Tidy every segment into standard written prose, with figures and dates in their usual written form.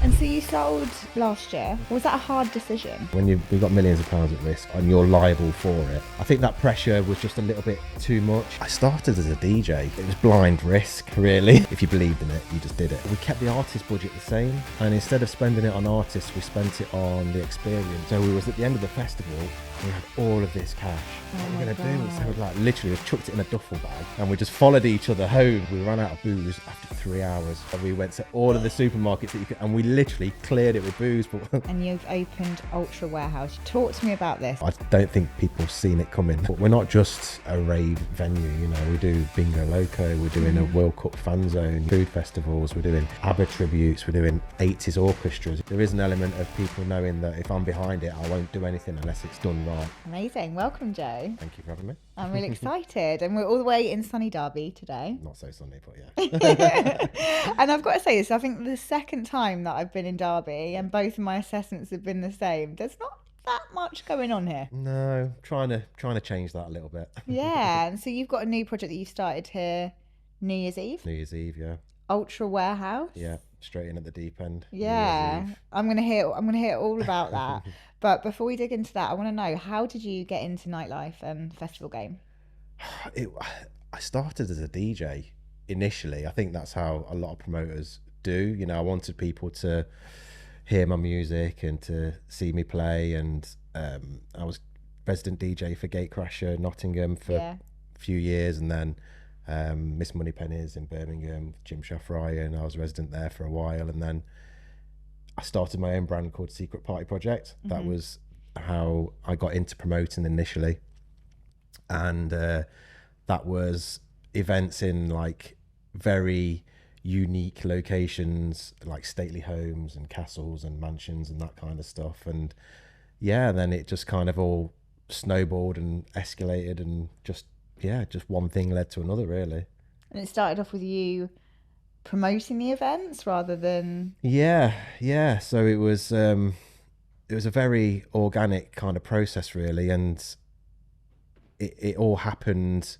And so you sold last year. Was that a hard decision? When we've got millions of pounds at risk and you're liable for it, I think that pressure was just a little bit too much. I started as a DJ. It was blind risk, really. If you believed in it, you just did it. We kept the artist budget the same, and instead of spending it on artists, we spent it on the experience. So we was at the end of the festival, we had all of this cash. What are we going to do? So we literally chucked it in a duffel bag and we just followed each other home. We ran out of booze after 3 hours. And we went to all of the supermarkets that you could, and we literally cleared it with booze. And you've opened Ultra Warehouse. Talk to me about this. I don't think people have seen it coming. But we're not just a rave venue, you know. We do Bingo Loco, we're doing a World Cup fan zone, food festivals, we're doing ABBA tributes, we're doing 80s orchestras. There is an element of people knowing that if I'm behind it, I won't do anything unless it's done right. Amazing. Welcome, Joe. Thank you for having me. I'm really excited. And we're all the way in sunny Derby today. Not so sunny, but yeah. And I've got to say this, I think the second time that I've been in Derby, and both of my assessments have been the same, there's not that much going on here. No, trying to change that a little bit. Yeah. And so you've got a new project that you've started here New Year's Eve. New Year's Eve, yeah. Ultra Warehouse. Yeah, straight in at the deep end. Yeah, I'm gonna hear all about that. But before we dig into that, I want to know, how did you get into nightlife and festival game? I started as a DJ initially. I think that's how a lot of promoters do. You know, I wanted people to hear my music and to see me play, and I was resident DJ for Gatecrasher Nottingham for a few years, and then Miss Moneypenny's in Birmingham, Jim Ryan. I was resident there for a while, and then I started my own brand called Secret Party Project. That was how I got into promoting initially, and that was events in like very unique locations, like stately homes and castles and mansions and that kind of stuff. And yeah, then it just kind of all snowballed and escalated, and just one thing led to another, really. And it started off with you promoting the events rather than... Yeah. So it was a very organic kind of process, really, and it all happened.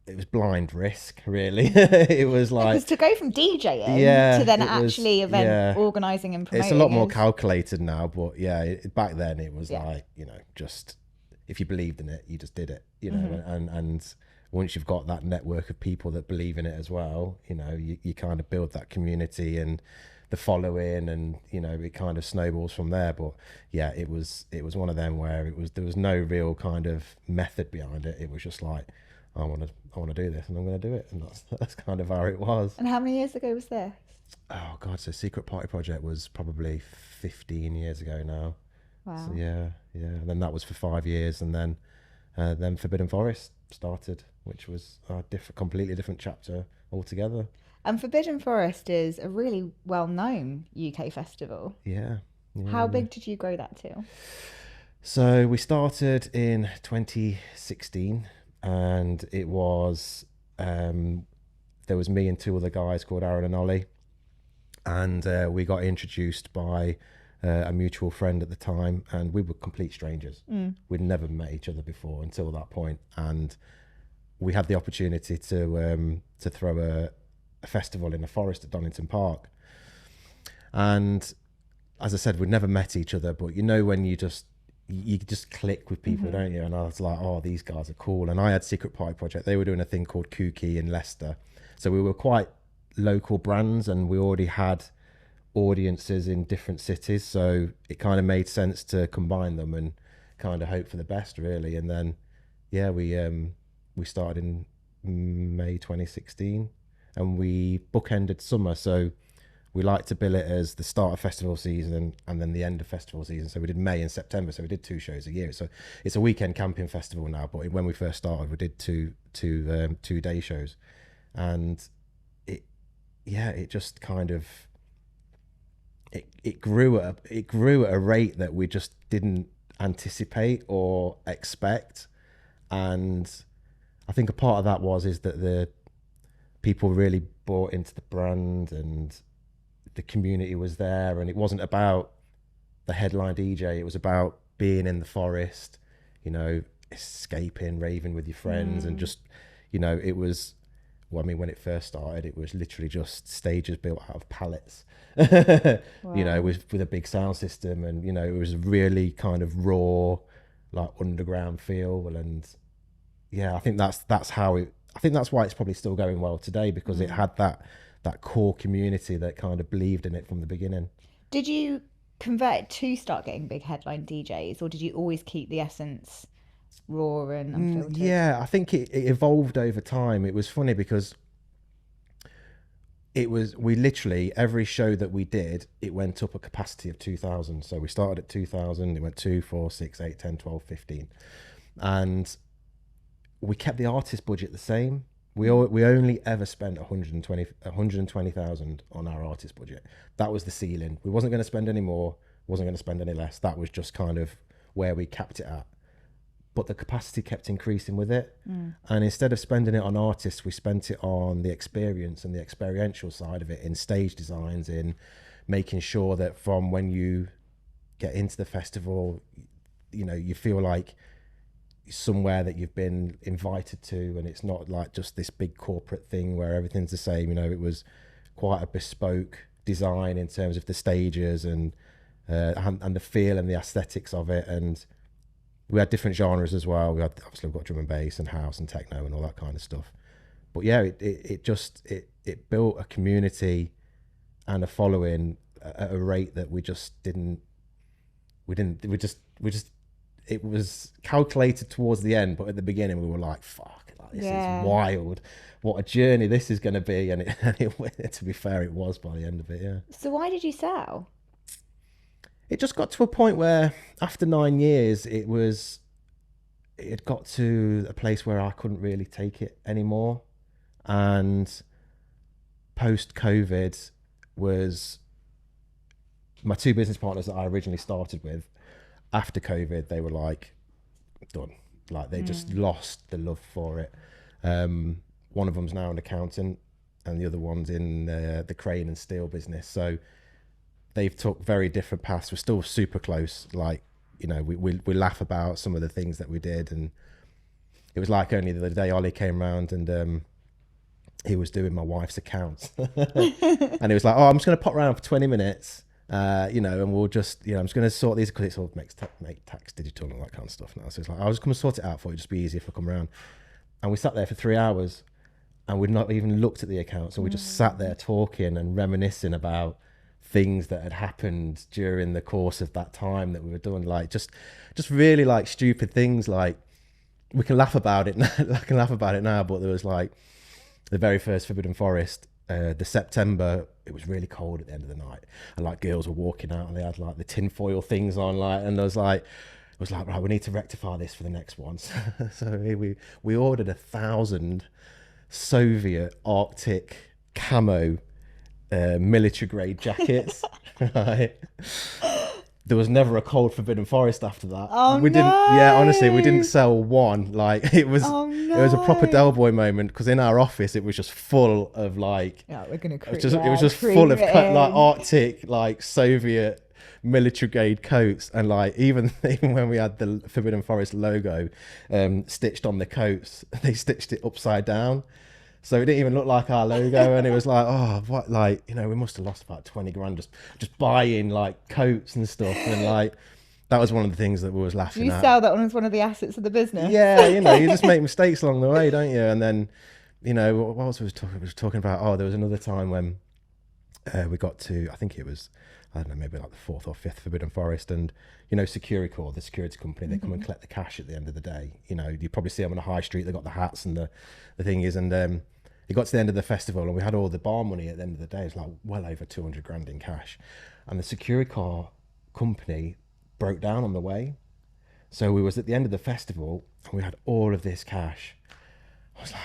It was blind risk, really. It was like... Because to go from DJing to then actually event organising and promoting... It's a lot more calculated now, but back then it was like, you know, just... If you believed in it, you just did it, you know, and once you've got that network of people that believe in it as well, you know, you kind of build that community and the following, and, you know, it kind of snowballs from there. But yeah, it was one of them where there was no real kind of method behind it. It was just like, I want to do this and I'm going to do it. And that's kind of how it was. And how many years ago was this? Oh God. So Secret Party Project was probably 15 years ago now. Wow. So yeah. And then that was for 5 years, and then Forbidden Forest started, which was a completely different chapter altogether. And Forbidden Forest is a really well-known UK festival. Yeah. How big did you grow that to? So we started in 2016, and it was there was me and two other guys called Aaron and Ollie, and we got introduced by a mutual friend at the time, and we were complete strangers. We'd never met each other before until that point, and we had the opportunity to throw a festival in a forest at Donington Park. And as I said, we'd never met each other, but you know when you just click with people, don't you? And I was like, oh, these guys are cool. And I had Secret Party Project. They were doing a thing called Kooky in Leicester, so we were quite local brands, and we already had audiences in different cities, so it kind of made sense to combine them and kind of hope for the best, really. And then we started in May 2016, and we bookended summer, so we like to bill it as the start of festival season and then the end of festival season. So we did May and September, so we did 2 shows a year. So it's a weekend camping festival now, but when we first started, we did two day shows, and it just kind of it grew at a rate that we just didn't anticipate or expect. And I think a part of that is that the people really bought into the brand, and the community was there, and it wasn't about the headline DJ, it was about being in the forest, you know, escaping, raving with your friends, and just, you know, well, I mean, when it first started, it was literally just stages built out of pallets, you know, Wow. with a big sound system, and you know, it was really kind of raw, like underground feel, and yeah, I think that's how it. I think that's why it's probably still going well today, because it had that core community that kind of believed in it from the beginning. Did you convert to start getting big headline DJs, or did you always keep the essence raw and unfiltered? Yeah, I think it evolved over time. It was funny because we literally, every show that we did, it went up a capacity of 2,000. So we started at 2,000, it went 2, 4, 6, 8, 10, 12, 15, and we kept the artist budget the same. We only ever spent 120,000 on our artist budget. That was the ceiling. We wasn't going to spend any more, wasn't going to spend any less. That was just kind of where we capped it at. But the capacity kept increasing with it. And instead of spending it on artists, we spent it on the experience and the experiential side of it, in stage designs, in making sure that from when you get into the festival, you know, you feel like somewhere that you've been invited to, and it's not like just this big corporate thing where everything's the same. You know, it was quite a bespoke design in terms of the stages and the feel and the aesthetics of it. And we had different genres as well. Obviously we've got drum and bass and house and techno and all that kind of stuff. But yeah, it built a community and a following at a rate that we just didn't. It was calculated towards the end, but at the beginning we were like, "Fuck, like, this is Yeah. wild! What a journey this is going to be!" And to be fair, it was by the end of it. Yeah, So why did you sell? it just got to a point where after 9 years, it had got to a place where I couldn't really take it anymore, and post COVID was my two business partners that I originally started with. After COVID, they were like, done. Like they just lost the love for it. One of them's now an accountant, and the other one's in the crane and steel business. So they've took very different paths. We're still super close. Like, you know, we laugh about some of the things that we did, and it was like only the other day Ollie came around and he was doing my wife's accounts, and he was like, "Oh, I'm just going to pop around for 20 minutes." You know, and we'll just, you know, I'm just going to sort these, because it's all make tax digital and all that kind of stuff now. So it's like, I'll just come and sort it out for you, just be easier if I come around. And we sat there for 3 hours, and we'd not even looked at the accounts, and we just sat there talking and reminiscing about things that had happened during the course of that time that we were doing, like just really like stupid things. Like, we can laugh about it now, I can laugh about it now, but there was like the very first Forbidden Forest, the September, it was really cold at the end of the night, and like girls were walking out and they had like the tinfoil things on, like, and I was like, right, we need to rectify this for the next one. So we ordered 1,000 Soviet Arctic camo military grade jackets. Right? There was never a cold Forbidden Forest after that. Oh We didn't. no. Yeah, honestly, we didn't sell one. Like, it was. Oh It was a proper no. Del Boy moment, because in our office it was just full of like. Yeah, we're gonna It was just full of like Arctic, like Soviet military grade coats, and like even when we had the Forbidden Forest logo stitched on the coats, they stitched it upside down. So it didn't even look like our logo, and it was like, oh, what, like, you know, we must have lost about 20 grand just buying like coats and stuff, and like that was one of the things that we was Do laughing you at. sell that one as one of the assets of the business? Yeah, you know, you just make mistakes along the way, don't you? And then, you know, what else was talking? We was talking about. Oh, there was another time when we got to, I think it was, I don't know, maybe like the fourth or fifth Forbidden Forest, and you know, Securicor, the security company, they come and collect the cash at the end of the day. You know, you probably see them on the high street. They got the hats and the thing is, and it got to the end of the festival, and we had all the bar money at the end of the day. It's like well over 200 grand in cash, and the Securicor company broke down on the way. So we was at the end of the festival, and we had all of this cash. I was like,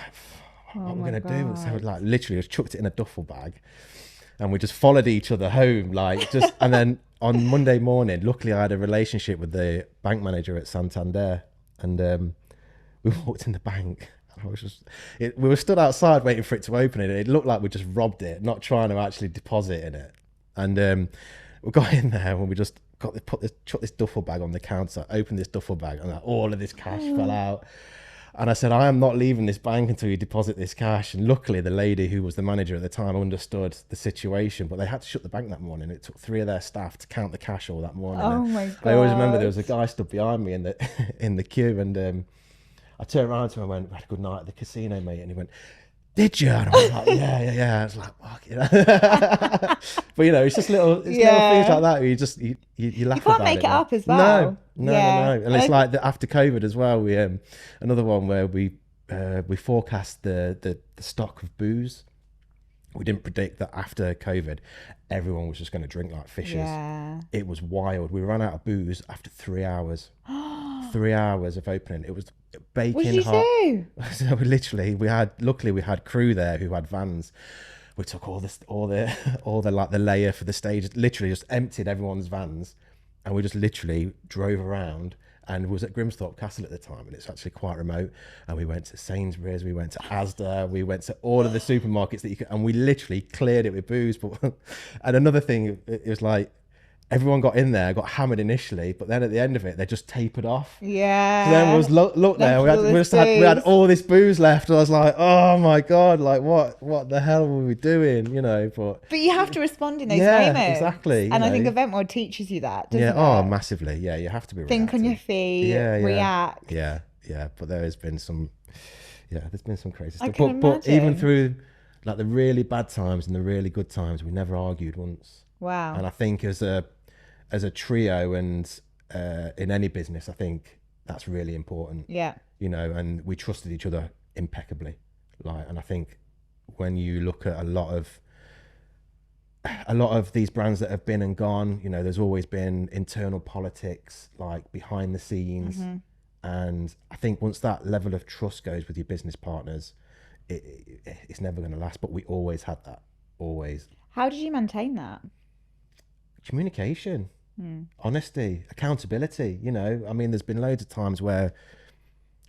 what are we going to do? So we like literally just chucked it in a duffel bag, and we just followed each other home, like just. And then on Monday morning, luckily I had a relationship with the bank manager at Santander, and we walked in the bank. And I was just, we were stood outside waiting for it to open, and it looked like we just robbed it, not trying to actually deposit in it. And we got in there, and we just chucked this duffel bag on the counter, opened this duffel bag, and like, all of this cash fell out. And I said, I am not leaving this bank until you deposit this cash. And luckily, the lady who was the manager at the time understood the situation, but they had to shut the bank that morning. It took 3 of their staff to count the cash all that morning. Oh And my I always remember there God. was a guy stood behind me in the in the queue, and I turned around to him and went, "We had a good night at the casino, mate." And he went, "Did you?" And I was like, "Yeah." I was like, "Fuck you know." But it's just little things Yeah. like that where you You laugh can't about make it it now. up as No, well. no, no, Yeah. no. And it's like after COVID as well. We another one where we forecast the stock of booze. We didn't predict that after COVID, everyone was just going to drink like fishes. Yeah. It was wild. We ran out of booze after 3 hours. 3 hours of opening. It was What did baking you hot. do? So luckily we had crew there who had vans. We took all the like the layer for the stage, literally just emptied everyone's vans, and we just literally drove around. And was at Grimsthorpe Castle at the time, and it's actually quite remote. And we went to Sainsbury's, we went to Asda, we went to all of the supermarkets that you could, and we literally cleared it with booze. But and another thing, it was like everyone got in there, got hammered initially, but then at the end of it, they just tapered off. So then Yeah. was look there, Left all this we had booze. all this booze left, and I was like, oh my God, like what the hell were we doing, But you have to respond in those yeah, moments. exactly, And I think event mode teaches you that, yeah, doesn't oh, it? massively, yeah, you have to be Think on your reactive. feet, Yeah, react. yeah, but there's been some crazy I stuff, can but even imagine. through like the really bad times and the really good times, we never argued once. Wow. And I think as a trio and in any business, I think that's really important. Yeah. And we trusted each other impeccably. And I think when you look at a lot of these brands that have been and gone, there's always been internal politics, like behind the scenes. And I think once that level of trust goes with your business partners, it's never going to last. But we always had that, always. How did you maintain that? Communication, honesty, accountability. I mean, there's been loads of times where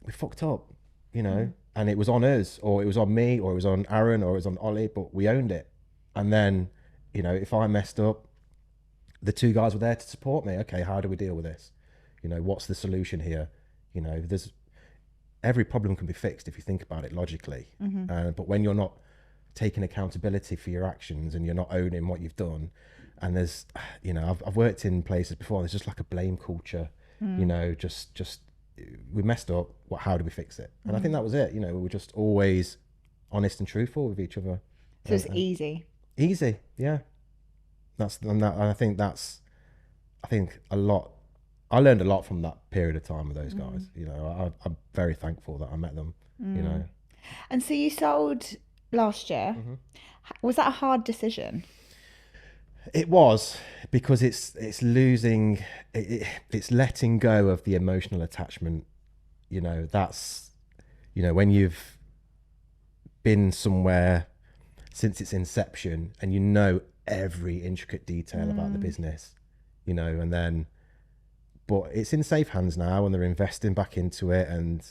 we fucked up, and it was on us, or it was on me, or it was on Aaron, or it was on Ollie, but we owned it. And then, if I messed up, the 2 guys were there to support me. Okay, how do we deal with this? What's the solution here? There's every problem can be fixed if you think about it logically. But when you're not taking accountability for your actions and you're not owning what you've done, and there's, I've worked in places before, there's just like a blame culture, just we messed up. How do we fix it? And I think that was it. We were just always honest and truthful with each other. So it's easy. Easy, yeah. And I think a lot. I learned a lot from that period of time with those guys. I'm very thankful that I met them. And so you sold last year. Was that a hard decision? It was, because it's losing, it's letting go of the emotional attachment. That's, when you've been somewhere since its inception and every intricate detail about the business, and then, but it's in safe hands now and they're investing back into it. And,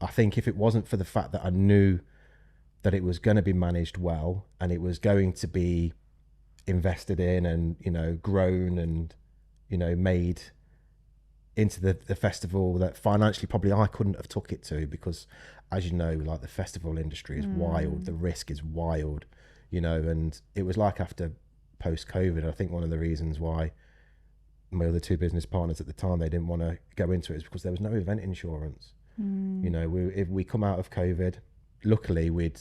I think if it wasn't for the fact that I knew that it was going to be managed well and it was going to be invested in and grown and made into the festival that financially probably I couldn't have took it to, because as like the festival industry is wild, the risk is wild, and it was like after post-COVID, I think one of the reasons why my other 2 business partners at the time, they didn't want to go into it is because there was no event insurance. If we come out of COVID, luckily we'd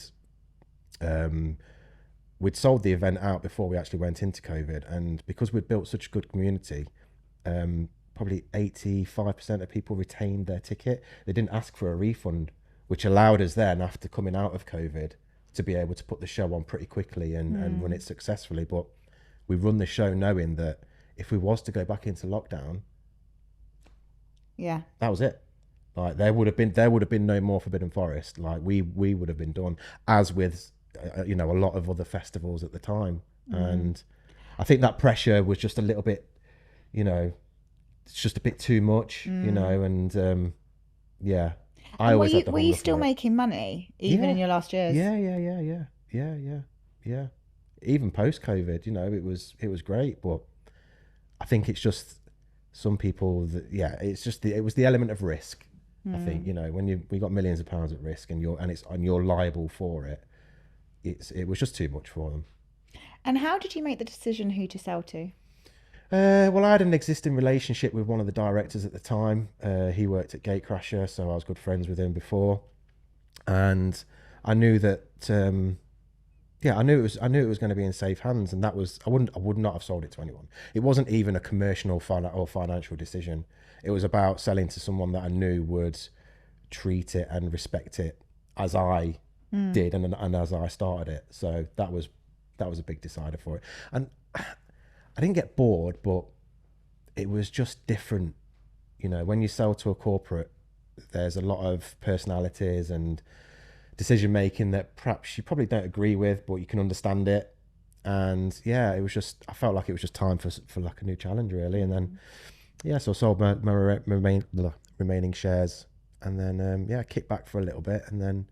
sold the event out before we actually went into COVID, and because we'd built such a good community, probably 85% of people retained their ticket. They didn't ask for a refund, which allowed us then, after coming out of COVID, to be able to put the show on pretty quickly and run it successfully. But we run the show knowing that if we was to go back into lockdown, Yeah. that was it. Like there would have been no more Forbidden Forest. Like we would have been done, as with a lot of other festivals at the time. And I think that pressure was just a little bit, it's just a bit too much, and yeah. I always had the Were you hunger still for it. making money even Yeah. in your last years? Yeah. Even post COVID, it was great, but I think it's just some people that, it was the element of risk. I think, you know, when we got millions of pounds at risk and you're liable for it, it was just too much for them. And how did you make the decision who to sell to? Well, I had an existing relationship with one of the directors at the time. He worked at Gatecrasher, so I was good friends with him before, and I knew that. Yeah, I knew it was going to be in safe hands, and that was I would not have sold it to anyone. It wasn't even a commercial or financial decision. It was about selling to someone that I knew would treat it and respect it as I did, and as I started it. So that was a big decider for it. And I didn't get bored, but it was just different. You know, when you sell to a corporate, there's a lot of personalities and decision making that perhaps you probably don't agree with, but you can understand it. And yeah, it was just, I felt like it was just time for like a new challenge, really. And then yeah, so I sold my remaining shares, and then yeah, kicked back for a little bit, and then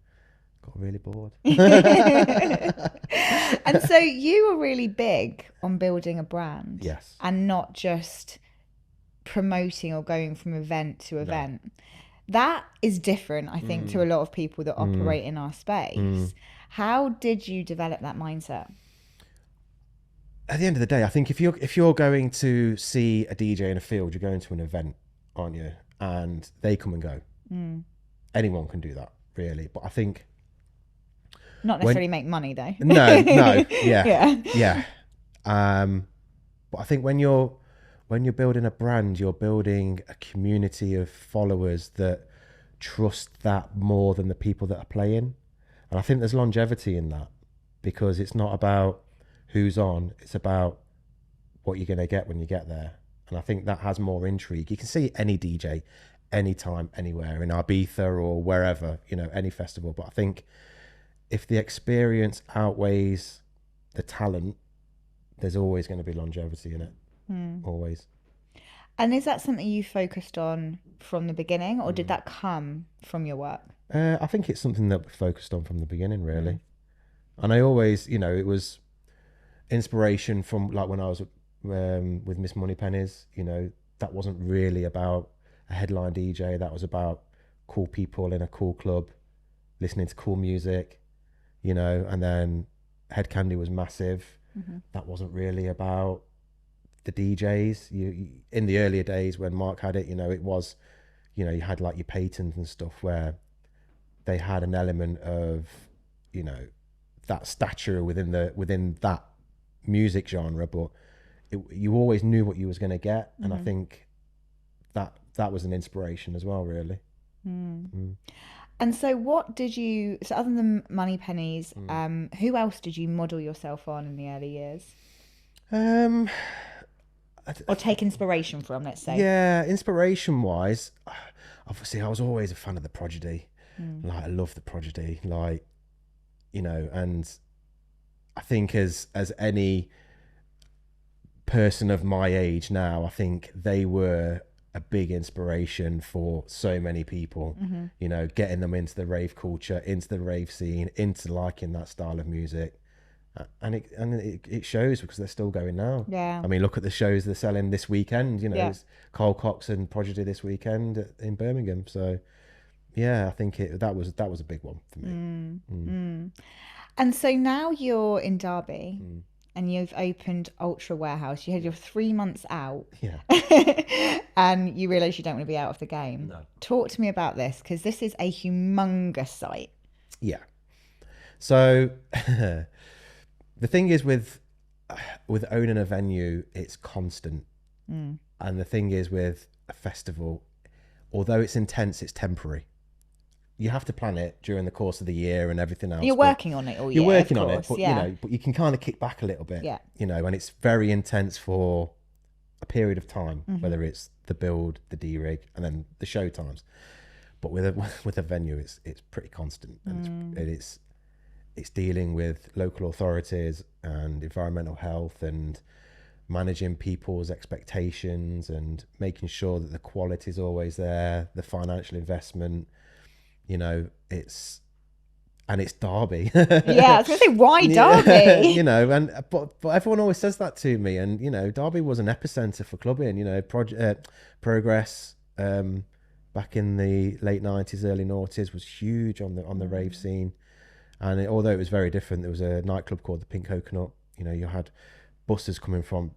got really bored. And so you were really big on building a brand, Yes. and not just promoting or going from event to event. That is different, I think, to a lot of people that operate in our space. How did you develop that mindset? At the end of the day, I think if you're going to see a DJ in a field, you're going to an event, aren't you? And they come and go. Anyone can do that, really. But I think Not necessarily make money, though. no, Yeah. yeah. But I think when you're building a brand, you're building a community of followers that trust that more than the people that are playing. And I think there's longevity in that, because it's not about who's on, it's about what you're going to get when you get there. And I think that has more intrigue. You can see any DJ, anytime, anywhere, in Ibiza or wherever, you know, any festival. But I think if the experience outweighs the talent, there's always going to be longevity in it. Always. And is that something you focused on from the beginning, or did that come from your work? I think it's something that we focused on from the beginning, really. And I always, you know, it was inspiration from like when I was with Miss Moneypennies. You know, that wasn't really about a headline DJ. That was about cool people in a cool club, listening to cool music, you know. And then Head Candy was massive. That wasn't really about the DJs. You in the earlier days when Mark had it, you know, it was, you know, you had like your Paytons and stuff where they had an element of, you know, that stature within that music genre, but you always knew what you was going to get. And I think that was an inspiration as well, really. And so so other than Moneypennies, who else did you model yourself on in the early years? Or take inspiration from, let's say. Yeah, inspiration wise, obviously I was always a fan of the Prodigy. Like, I love the Prodigy, like, you know. And I think as any person of my age now, I think they were a big inspiration for so many people. You know, getting them into the rave culture, into the rave scene, into liking that style of music. And it shows, because they're still going now. Yeah. I mean, look at the shows they're selling this weekend. You know, Yeah. it's Carl Cox and Prodigy this weekend in Birmingham. So, yeah, I think that was a big one for me. And so now you're in Derby, and you've opened Ultra Warehouse. You had your 3 months out. Yeah. And you realise you don't want to be out of the game. No. Talk to me about this, because this is a humongous site. Yeah. So the thing is with owning a venue, it's constant. And the thing is with a festival, although it's intense, it's temporary. You have to plan it during the course of the year and everything else. You're working on it all year. You're working of on it, course, but yeah. you know, but you can kind of kick back a little bit. Yeah. You know, and it's very intense for a period of time, whether it's the build, the D-rig, and then the show times. But with a venue, it's pretty constant, and it's dealing with local authorities and environmental health and managing people's expectations and making sure that the quality is always there, the financial investment. You know, it's Derby. Yeah, I was going to say, why Derby? You know, but everyone always says that to me. And, you know, Derby was an epicenter for clubbing, you know, Progress, back back in the late 90s, early noughties, was huge on the rave scene. And although it was very different, there was a nightclub called the Pink Coconut. You know, you had buses coming from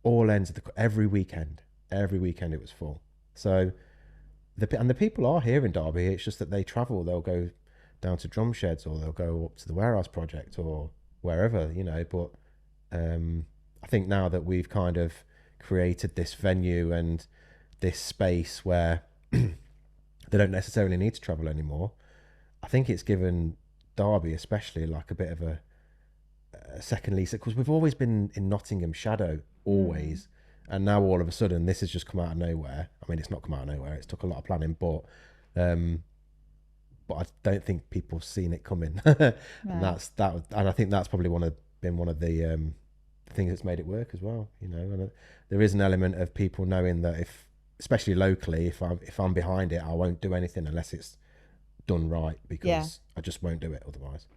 all ends of every weekend. Every weekend it was full. So the people are here in Derby. It's just that they travel. They'll go down to Drum Sheds, or they'll go up to the Warehouse Project, or wherever, you know. But I think now that we've kind of created this venue and this space where they don't necessarily need to travel anymore, I think it's given Derby especially like a bit of a second lease, because we've always been in Nottingham shadow, always. And now all of a sudden this has just come out of nowhere. I mean, it's not come out of nowhere, it's took a lot of planning, but I don't think people have seen it coming. And and I think that's probably been one of the things that's made it work as well, you know. And there is an element of people knowing that if, especially locally, if I'm behind it, I won't do anything unless it's done right, because I just won't do it otherwise.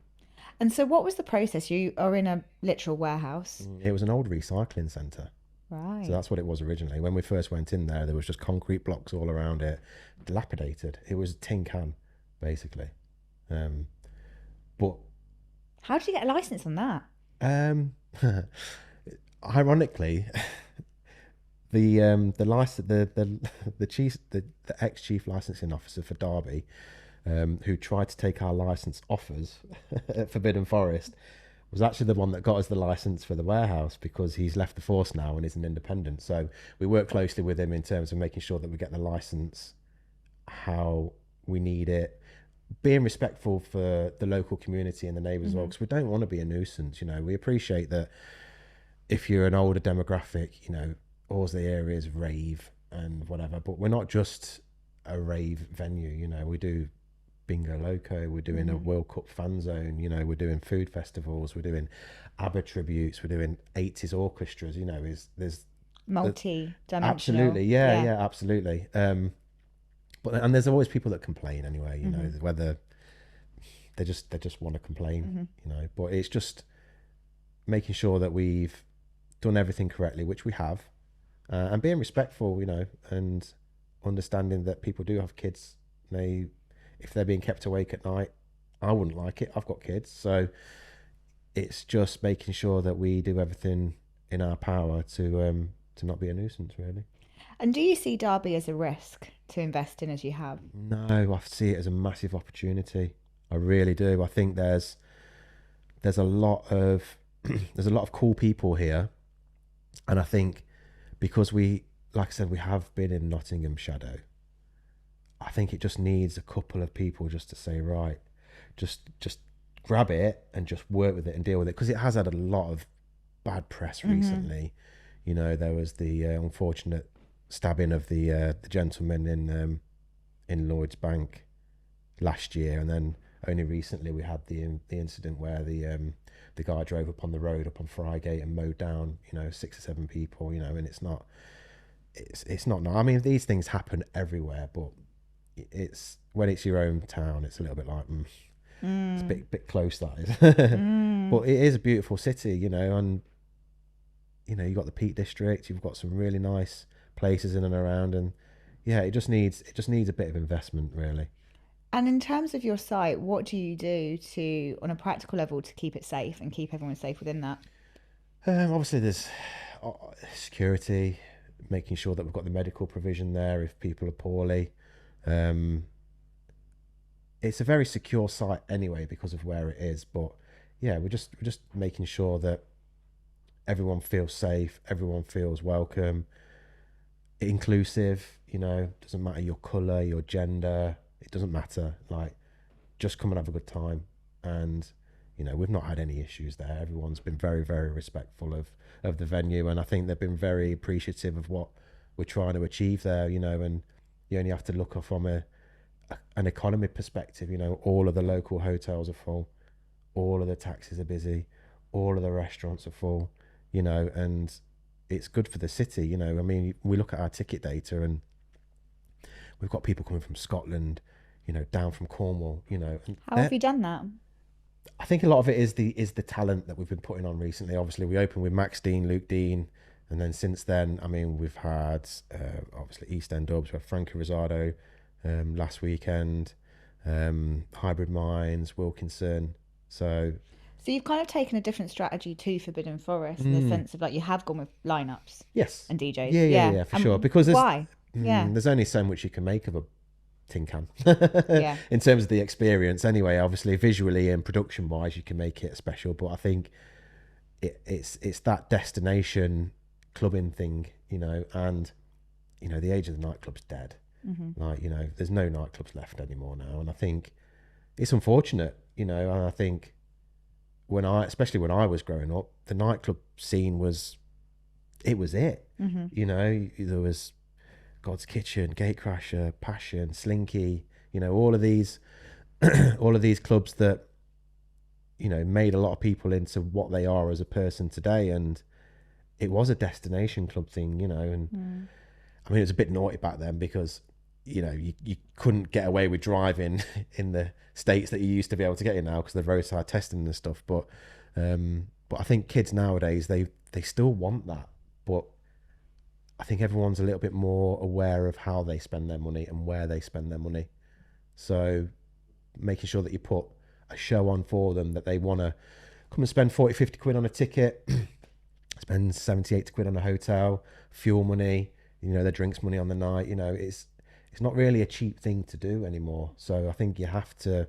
And so what was the process? You are in a literal warehouse. It was an old recycling centre. Right. So that's what it was originally. When we first went in there was just concrete blocks all around it, dilapidated. It was a tin can, basically. But how did you get a license on that? Ironically, the ex chief licensing officer for Derby, who tried to take our license off us at Forbidden Forest, was actually the one that got us the license for the warehouse, because he's left the force now and is an independent. So we work closely with him in terms of making sure that we get the license how we need it, being respectful for the local community and the neighbours as well, because we don't want to be a nuisance. You know, we appreciate that if you're an older demographic, you know, all the areas rave and whatever, but we're not just a rave venue. You know, we do Bingo Loco, we're doing a World Cup fan zone, you know, we're doing food festivals, we're doing ABBA tributes, we're doing 80s orchestras, you know, there's multi-dimensional. Absolutely, absolutely. But there's always people that complain anyway, you know, whether they just want to complain, you know. But it's just making sure that we've done everything correctly, which we have, and being respectful, you know, and understanding that people do have kids. If they're being kept awake at night, I wouldn't like it. I've got kids, so it's just making sure that we do everything in our power to not be a nuisance, really. And do you see Derby as a risk to invest in, as you have? No, I see it as a massive opportunity. I really do. I think there's a lot of there's a lot of cool people here, and I think because we, like I said, we have been in Nottingham shadow, I think it just needs a couple of people just to say, right, just grab it and just work with it and deal with it, because it has had a lot of bad press recently. You know, there was the unfortunate stabbing of the gentleman in Lloyd's Bank last year, and then only recently we had the incident where the guy drove up on the road up on Frygate and mowed down, you know, 6 or 7 people, you know. And it's not I mean, these things happen everywhere, but it's when it's your own town, it's a little bit like it's a bit close, that is. But it is a beautiful city, you know, and you know, you've got the Peak District, you've got some really nice places in and around, and yeah, it just needs a bit of investment, really. And in terms of your site, what do you do to, on a practical level, to keep it safe and keep everyone safe within that? Obviously there's security, making sure that we've got the medical provision there if people are poorly. It's a very secure site anyway because of where it is, but yeah, we're just making sure that everyone feels safe, everyone feels welcome, inclusive. You know, doesn't matter your colour, your gender, it doesn't matter. Like, just come and have a good time. And you know, we've not had any issues there. Everyone's been very, very respectful of the venue, and I think they've been very appreciative of what we're trying to achieve there. You know, and you only have to look from an economy perspective. You know, all of the local hotels are full, all of the taxis are busy, all of the restaurants are full. You know, and it's good for the city. You know, I mean, we look at our ticket data, and we've got people coming from Scotland, you know, down from Cornwall. You know, and how have you done that? I think a lot of it is the talent that we've been putting on recently. Obviously, we opened with Max Dean, Luke Dean, And then since then, I mean, we've had obviously East End Dubs, we had Frankie Rosado last weekend, Hybrid Minds, Wilkinson. So you've kind of taken a different strategy to Forbidden Forest in the sense of like you have gone with lineups yes, and DJs. yeah, for sure. Because why? There's only so much you can make of a tin can Yeah. in terms of the experience. Anyway, obviously visually and production wise, you can make it special. But I think it's that destination clubbing thing, you know, and you know the age of the nightclub's dead. Like, you know, there's no nightclubs left anymore now, and I think it's unfortunate, you know. And I think especially when I was growing up, the nightclub scene was it. You know, there was God's Kitchen, Gatecrasher, Passion, Slinky, you know, all of these all of these clubs that, you know, made a lot of people into what they are as a person today. And it was a destination club thing, you know. And I mean, it was a bit naughty back then because, you know, you couldn't get away with driving in the states that you used to be able to get in now because of the roadside testing and stuff. But I think kids nowadays, they still want that. But I think everyone's a little bit more aware of how they spend their money and where they spend their money. So making sure that you put a show on for them, that they want to come and spend 40, 50 quid on a ticket, spend 70, 80 quid on a hotel, fuel money, you know, their drinks money on the night. You know, it's not really a cheap thing to do anymore. So I think you have to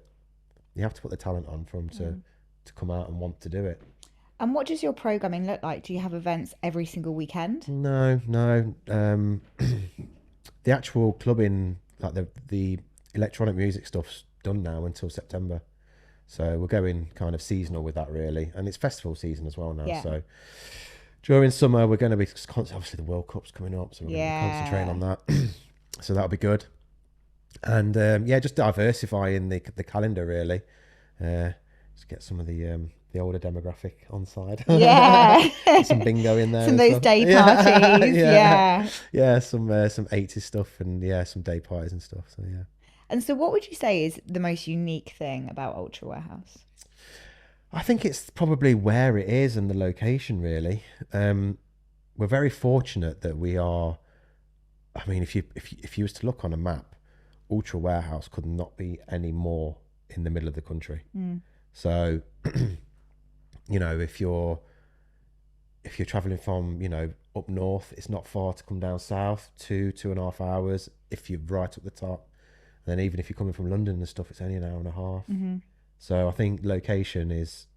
put the talent on for them to come out and want to do it. And what does your programming look like? Do you have events every single weekend? No. The actual clubbing, like the electronic music stuff's done now until September. So we're going kind of seasonal with that, really. And it's festival season as well now. Yeah. So during summer, we're going to be, obviously the World Cup's coming up, so we're going to be concentrating on that. So that'll be good. And just diversifying the calendar, really. Just get some of the older demographic on side. Yeah. Some bingo in there. Some of those day parties. Yeah, some 80s stuff and some day parties and stuff. So yeah. And so what would you say is the most unique thing about Ultra Warehouse? I think it's probably where it is and the location, really. We're very fortunate that we are. I mean, if you was to look on a map, Ultra Warehouse could not be any more in the middle of the country. So, you know, if you're traveling from, you know, up north, it's not far to come down south, 2.5 hours. If you're right up the top, then even if you're coming from London and stuff, it's only an hour and a half. So I think location is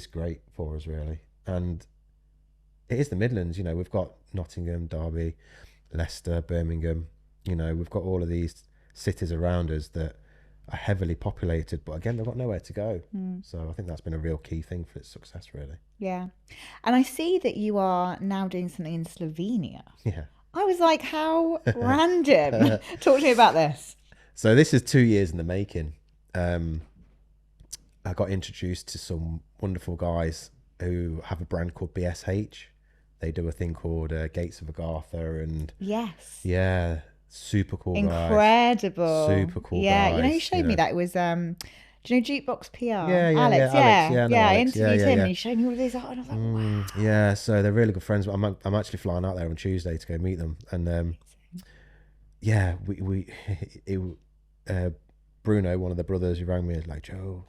great for us, really. And it is the Midlands, you know, we've got Nottingham, Derby, Leicester, Birmingham, you know, we've got all of these cities around us that are heavily populated, but again, they've got nowhere to go. So I think that's been a real key thing for its success, really. Yeah. And I see that you are now doing something in Slovenia. Yeah. I was like, how random. Talk to me about this. So this is 2 years in the making. I got introduced to some wonderful guys who have a brand called BSH. They do a thing called Gates of Agartha, and yeah, super cool incredible guys. Super cool guys. You know, you showed me that. It was do you know Jukebox PR? Alex. Alex. I interviewed him and he showed me all of these art, and I was like, wow. Yeah, so they're really good friends. I'm actually flying out there on Tuesday to go meet them, and Bruno, one of the brothers who rang me, was like, Joe,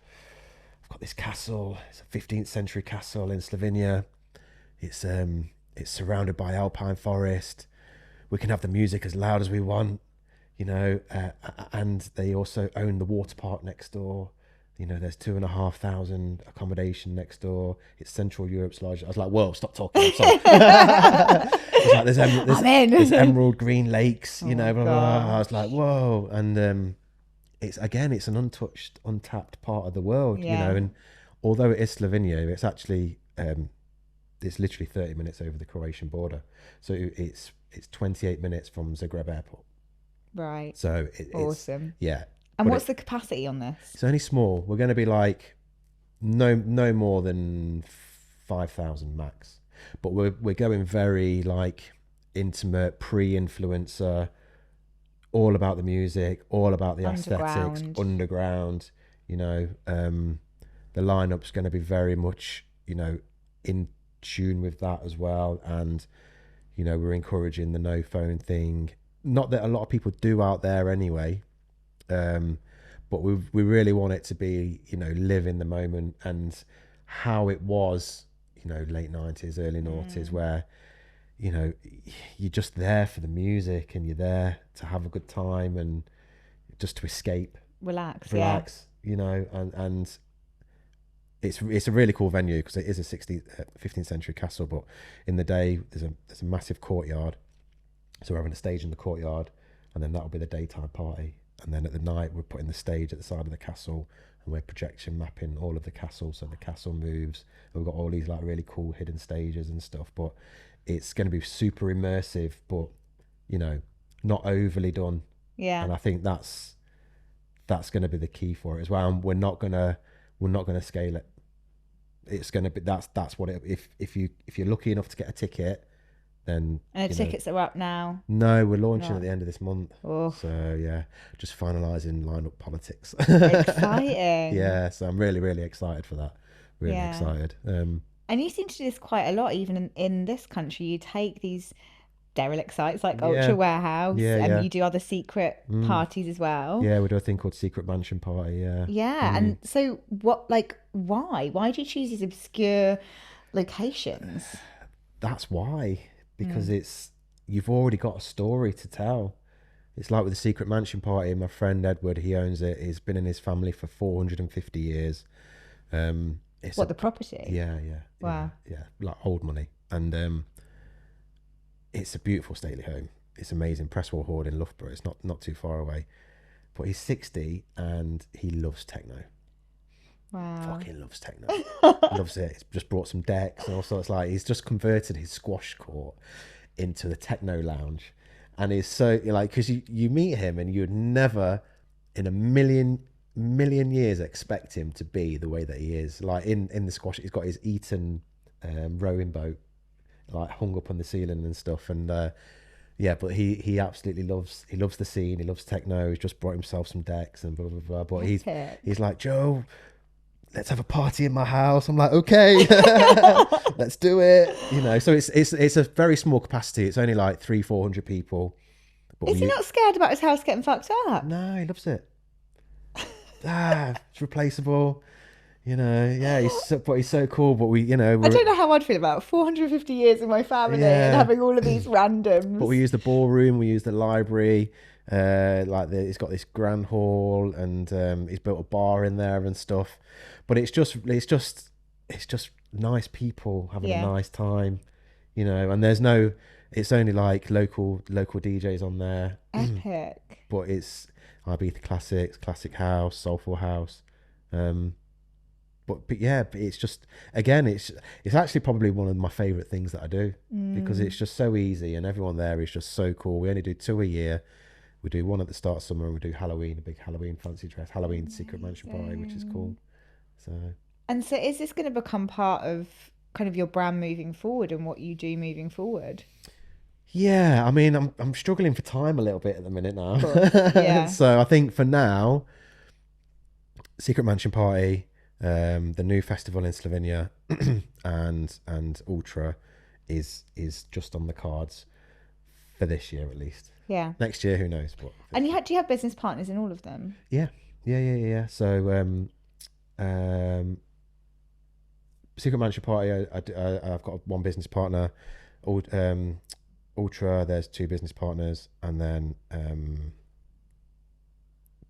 I've got this castle. It's a 15th century castle in Slovenia. It's surrounded by alpine forest. We can have the music as loud as we want, you know, and they also own the water park next door. You know, there's 2,500 accommodation next door. It's Central Europe's largest. I was like, whoa, stop talking. I'm sorry. It's like, there's emerald green lakes, you know, blah, blah, blah. I was like, whoa. And it's an untouched, untapped part of the world, you know, and although it is Slovenia, it's actually, it's literally 30 minutes over the Croatian border. So it's 28 minutes from Zagreb airport. Right. So awesome. Yeah. And what's the capacity on this? It's only small. We're going to be like no more than 5,000 max. But we're going very like intimate, pre-influencer, all about the music, all about the aesthetics, underground. You know, the lineup's going to be very much, you know, in tune with that as well. And you know, we're encouraging the no phone thing. Not that a lot of people do out there anyway, but we really want it to be, you know, live in the moment and how it was, you know, late 90s, early noughties, where, you know, you're just there for the music and you're there to have a good time and just to escape, relax, you know, and it's a really cool venue because it is a 15th century castle, but in the day there's a massive courtyard, so we're having a stage in the courtyard, and then that'll be the daytime party, and then at the night we're putting the stage at the side of the castle and we're projection mapping all of the castle, so the castle moves, and we've got all these like really cool hidden stages and stuff, but it's going to be super immersive, but you know, not overly done. And I think that's going to be the key for it as well, and we're not going to scale it. It's going to be that's what it, if you're lucky enough to get a ticket, then and the tickets are up now. No, we're launching at the end of this month. So yeah, just finalizing lineup politics. Exciting. Yeah, so I'm really excited for that. Really excited. And you seem to do this quite a lot, even in this country. You take these derelict sites like Ultra Warehouse, and you do other secret parties as well. Yeah, we do a thing called Secret Mansion Party. And so why do you choose these obscure locations? That's why, because you've already got a story to tell. It's like with the Secret Mansion Party, my friend Edward, he owns it, he's been in his family for 450 years. The property? Yeah. Wow. Yeah, like old money. And it's a beautiful stately home. It's amazing. Presswell Horde in Loughborough. It's not too far away. But he's 60 and he loves techno. Wow. Fucking loves techno. Loves it. He's just brought some decks and all sorts. Like, he's just converted his squash court into the techno lounge. And he's so, like, because you meet him and you'd never in a million years expect him to be the way that he is. Like in the squash, he's got his Eton rowing boat like hung up on the ceiling and stuff, and but he absolutely loves the scene. He loves techno. He's just brought himself some decks and blah blah blah. But he's like, Joe, let's have a party in my house. I'm like, okay, let's do it. You know, so it's a very small capacity. It's only like 300-400 people. But is he not scared about his house getting fucked up? No, he loves it. It's replaceable. You know, yeah, he's so cool, but I don't know how I'd feel about 450 years in my family and having all of these randoms. But we use the ballroom, we use the library, he's got this grand hall, and he's built a bar in there and stuff. But it's just nice people having a nice time, you know. And it's only like local DJs on there. Epic. But it's Ibiza Classics, Classic House, Soulful House. But it's just, again, it's actually probably one of my favourite things that I do, because it's just so easy and everyone there is just so cool. We only do 2 a year. We do one at the start of summer, and we do Halloween, a big Halloween fancy dress, Halloween Secret Mansion Party, which is cool. So is this going to become part of kind of your brand moving forward and what you do moving forward? Yeah, I mean, I'm struggling for time a little bit at the minute now. Yeah. So I think for now, Secret Mansion Party, the new festival in Slovenia, and Ultra is just on the cards for this year at least. Yeah. Next year, who knows? But and do you have business partners in all of them? Yeah. So Secret Mansion Party, I've got one business partner. Ultra, there's 2 business partners, and then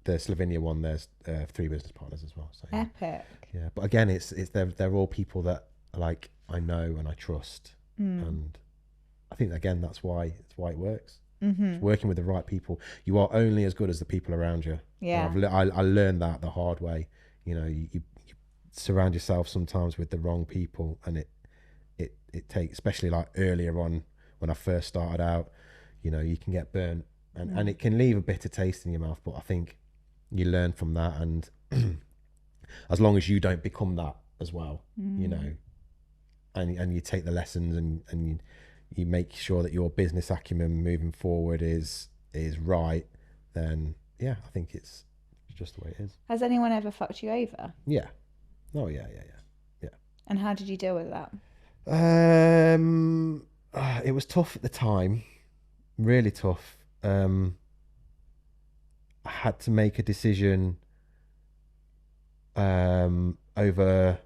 the Slovenia one, there's 3 business partners as well. So epic. Yeah, but again, it's they're all people that like I know and I trust, and I think again that's why it works. It's working with the right people. You are only as good as the people around you. Yeah, I learned that the hard way. You know, you surround yourself sometimes with the wrong people, and it takes, especially like earlier on when I first started out, you know, you can get burnt, and it can leave a bitter taste in your mouth. But I think you learn from that, and as long as you don't become that as well, you know, and you take the lessons and you make sure that your business acumen moving forward is right, then yeah, I think it's just the way it is. Has anyone ever fucked you over? Yeah. Oh yeah. And how did you deal with that? It was tough at the time, really tough. I had to make a decision over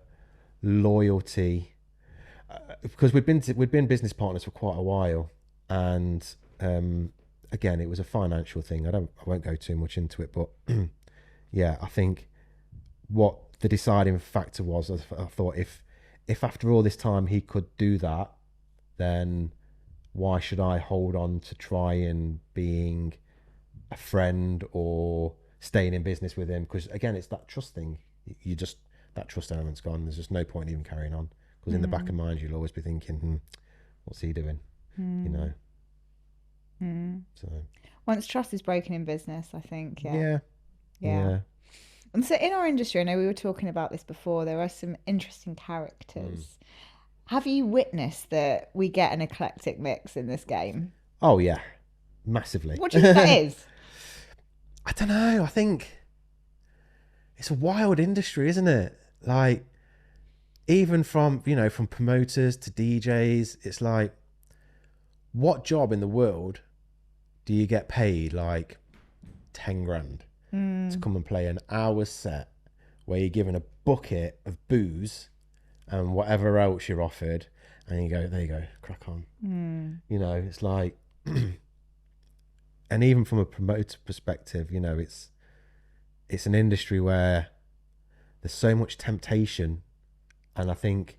loyalty because we'd been business partners for quite a while, and again, it was a financial thing. I won't go too much into it, but yeah, I think what the deciding factor was, I thought if after all this time he could do that, then why should I hold on to trying being a friend or staying in business with him? Because again, it's that trust thing. You just, that trust element's gone. There's just no point even carrying on, because in the back of mind you'll always be thinking, what's he doing? You know. So Once trust is broken in business, I think. yeah. And so in our industry, I know we were talking about this before, there are some interesting characters. Have you witnessed that we get an eclectic mix in this game? Oh yeah, massively. What do you think that is? I don't know. I think it's a wild industry, isn't it? Like, even from promoters to DJs, it's like, what job in the world do you get paid like 10 grand to come and play an hour's set where you're given a bucket of booze and whatever else you're offered, and you go, there you go, crack on. It's like, and even from a promoter perspective, it's an industry where there's so much temptation, and I think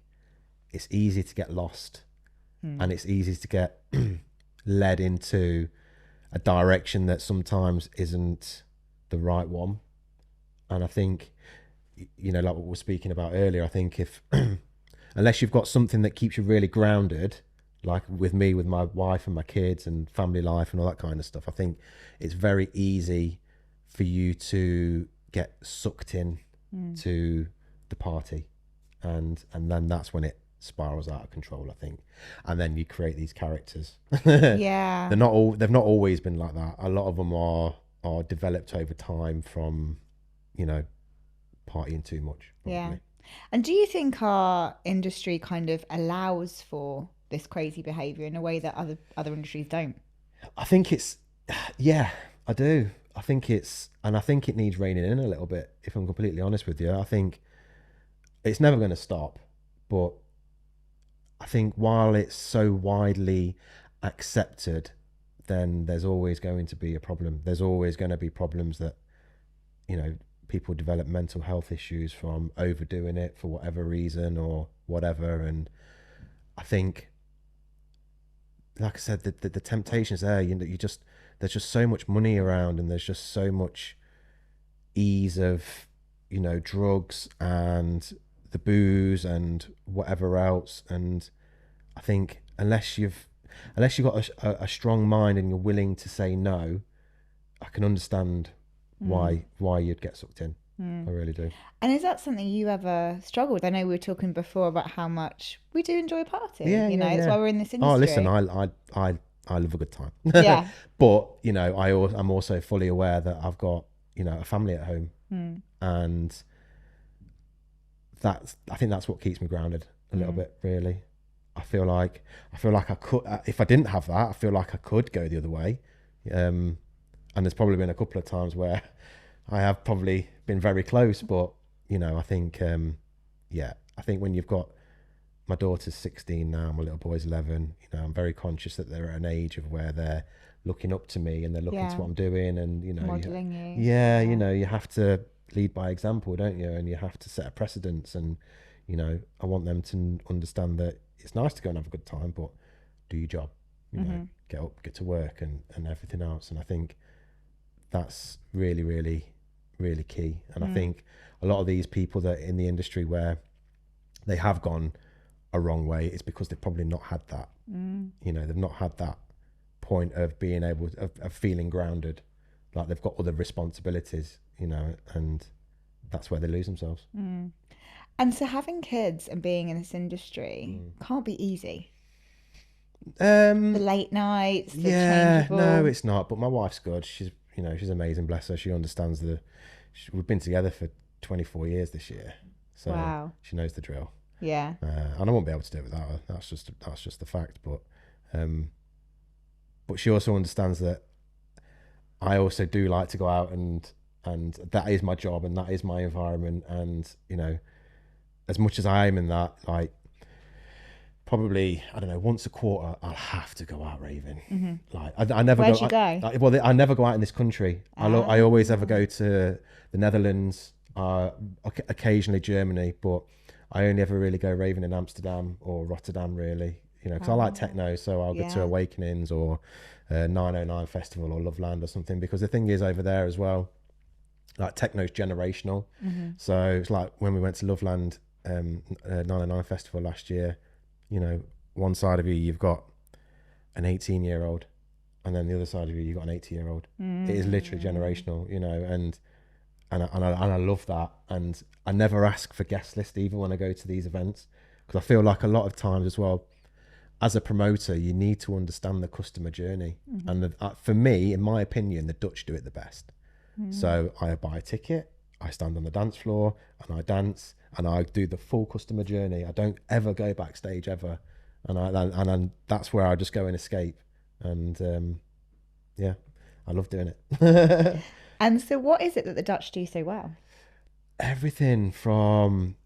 it's easy to get lost, and it's easy to get led into a direction that sometimes isn't the right one. And I think, like what we were speaking about earlier, I think if unless you've got something that keeps you really grounded, like with me, with my wife and my kids and family life and all that kind of stuff, I think it's very easy for you to get sucked in to the party, and then that's when it spirals out of control, I think. And then you create these characters. Yeah. They've not always been like that. A lot of them are developed over time from, partying too much, probably. Yeah. And do you think our industry kind of allows for this crazy behaviour in a way that other industries don't? I think it's, yeah, I do. I think it needs reining in a little bit, if I'm completely honest with you. I think it's never going to stop, but I think while it's so widely accepted, then there's always going to be a problem. There's always going to be problems that, people develop mental health issues from overdoing it for whatever reason or whatever. And I think, like I said, the temptation's there. There's just so much money around, and there's just so much ease of, drugs and the booze and whatever else. And I think unless you've got a strong mind and you're willing to say no, I can understand why you'd get sucked in. I really do. And is that something you ever struggled with? I know we were talking before about how much we do enjoy partying. That's why we're in this industry. Oh, listen, I love a good time. Yeah. But I'm also fully aware that I've got a family at home, and I think that's what keeps me grounded a little bit, really. I feel like I could, if I didn't have that, I feel like I could go the other way. And there's probably been a couple of times where I have probably been very close, but I think I think when you've got, my daughter's 16 now, my little boy's 11, I'm very conscious that they're at an age of where they're looking up to me and they're looking to what I'm doing, and modeling you. Yeah, you have to lead by example, don't you? And you have to set a precedence, and I want them to understand that it's nice to go and have a good time, but do your job, get up, get to work, and everything else. And I think that's really, really, really key. And I think a lot of these people that in the industry where they have gone a wrong way, it's because they've probably not had that. They've not had that point of being able of feeling grounded, like they've got other responsibilities, and that's where they lose themselves. And so having kids and being in this industry can't be easy. The late nights, the changeable. No, it's not. But my wife's good. She's she's amazing, bless her. She understands we've been together for 24 years this year, so wow. She knows the drill. Yeah. And I won't be able to do it without her. That's just the fact. But she also understands that I also do like to go out, and that is my job and that is my environment. And you know, as much as I am in that, like, probably, I don't know, once a quarter I'll have to go out raving. Mm-hmm. Like I never Where'd go. you go? I never go out in this country. I always ever go to the Netherlands, occasionally Germany, but I only ever really go raving in Amsterdam or Rotterdam, really. You know, because I like techno, so I'll go to Awakenings or 909 Festival or Loveland or something. Because the thing is, over there as well, like, techno's generational. Mm-hmm. So it's like when we went to Loveland 909 Festival last year. You know, one side of you, you've got an 18-year-old, and then the other side of you, you've got an 80-year-old. It is literally generational, you know, and I love that. And I never ask for guest list even when I go to these events, because I feel like a lot of times as well, as a promoter, you need to understand the customer journey. And for me, in my opinion, the Dutch do it the best. So I buy a ticket, I stand on the dance floor and I dance, and I do the full customer journey. I don't ever go backstage ever, and that's where I just go and escape. And yeah, I love doing it. And so, what is it that the Dutch do so well? Everything from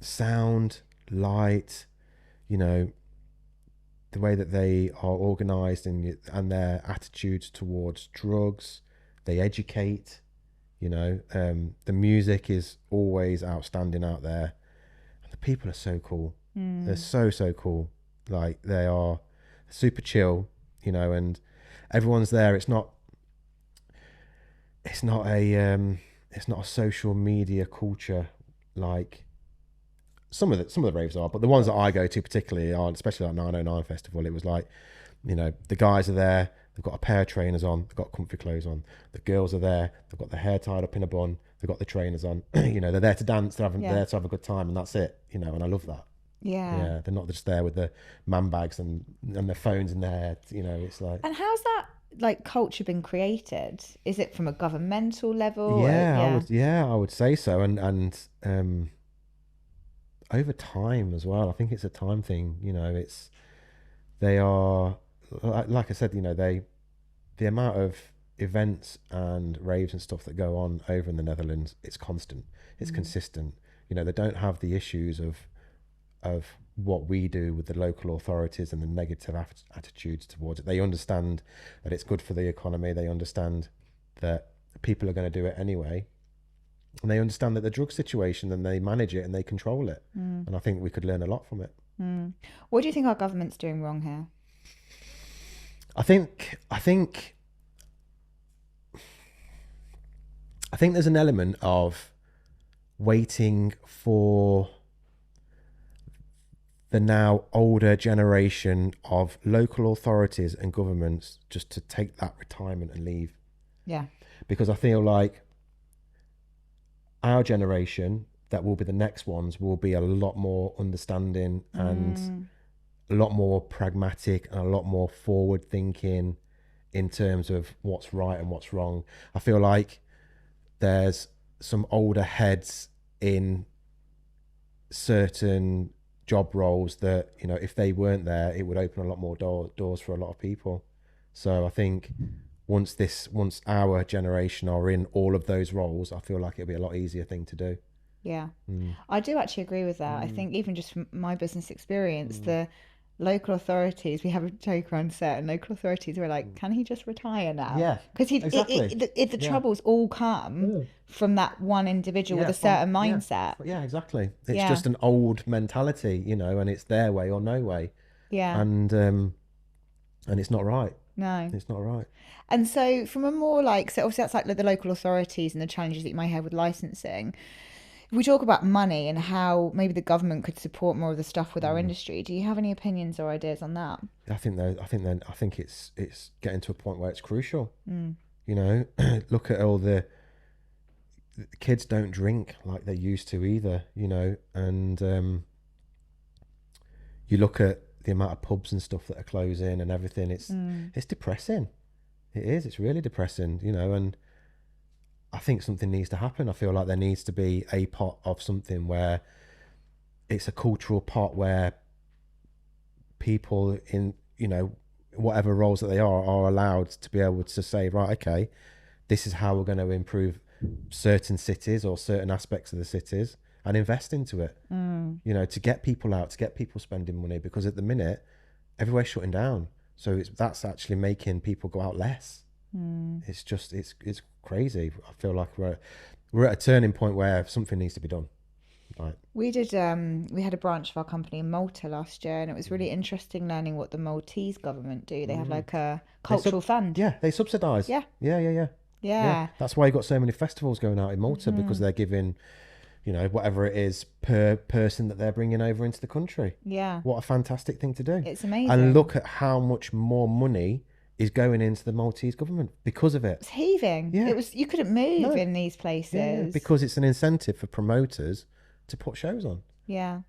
sound, light, you know, the way that they are organised and their attitudes towards drugs. They educate. You know, the music is always outstanding out there, and the people are so cool. They're so cool. Like, they are super chill, you know, and everyone's there. It's not a social media culture like some of the raves are, but the ones that I go to particularly are, especially like 909 Festival. It was like, you know, the guys are there. They've got a pair of trainers on. They've got comfy clothes on. The girls are there. They've got their hair tied up in a bun. They've got the trainers on. You know, they're there to dance. They're there to have a good time, and that's it. You know, and I love that. Yeah, they're not just there with the man bags and their phones in their head. You know, it's like. And how's that, like, culture been created? Is it from a governmental level? I would say so, and over time as well. I think it's a time thing. You know, they are, like I said, you know, the amount of events and raves and stuff that go on over in the Netherlands, it's constant, it's consistent. You know, they don't have the issues of what we do with the local authorities and the negative attitudes towards it. They understand that it's good for the economy. They understand that people are going to do it anyway, and they understand that the drug situation, and they manage it and they control it. And I think we could learn a lot from it. What do you think our government's doing wrong here? I think there's an element of waiting for the now older generation of local authorities and governments just to take that retirement and leave. Yeah. Because I feel like our generation, that will be the next ones, will be a lot more understanding and a lot more pragmatic and a lot more forward thinking in terms of what's right and what's wrong. I feel like there's some older heads in certain job roles that, you know, if they weren't there, it would open a lot more doors for a lot of people. So I think once our generation are in all of those roles, I feel like it'll be a lot easier thing to do. Yeah. I do actually agree with that. I think even just from my business experience, the local authorities, we have a joke around set, and local authorities were like, can he just retire now? Yeah, because exactly. The troubles all come from that one individual with a certain mindset. Yeah, exactly. It's just an old mentality, you know, and it's their way or no way. Yeah. And it's not right. No, it's not right. And so from a more like, so obviously that's like the local authorities and the challenges that you might have with licensing. If we talk about money and how maybe the government could support more of the stuff with our industry, do you have any opinions or ideas on that? I think it's getting to a point where it's crucial. You know, look at all the kids don't drink like they used to either. You know, and you look at the amount of pubs and stuff that are closing and everything. It's depressing. It is. It's really depressing. You know, and I think something needs to happen. I feel like there needs to be a pot of something where it's a cultural pot where people in, you know, whatever roles that they are allowed to be able to say, right, okay, this is how we're going to improve certain cities or certain aspects of the cities and invest into it, you know, to get people out, to get people spending money, because at the minute everywhere's shutting down. So that's actually making people go out less. It's just, it's crazy. I feel like we're at a turning point where something needs to be done. Right. We had a branch of our company in Malta last year, and it was really interesting learning what the Maltese government do. They have like a cultural fund. Yeah, they subsidise. Yeah. That's why you got so many festivals going out in Malta, because they're giving, you know, whatever it is per person that they're bringing over into the country. Yeah. What a fantastic thing to do. It's amazing. And look at how much more money is going into the Maltese government because of it. It's heaving. Yeah. You couldn't move in these places. Yeah, because it's an incentive for promoters to put shows on. Yeah.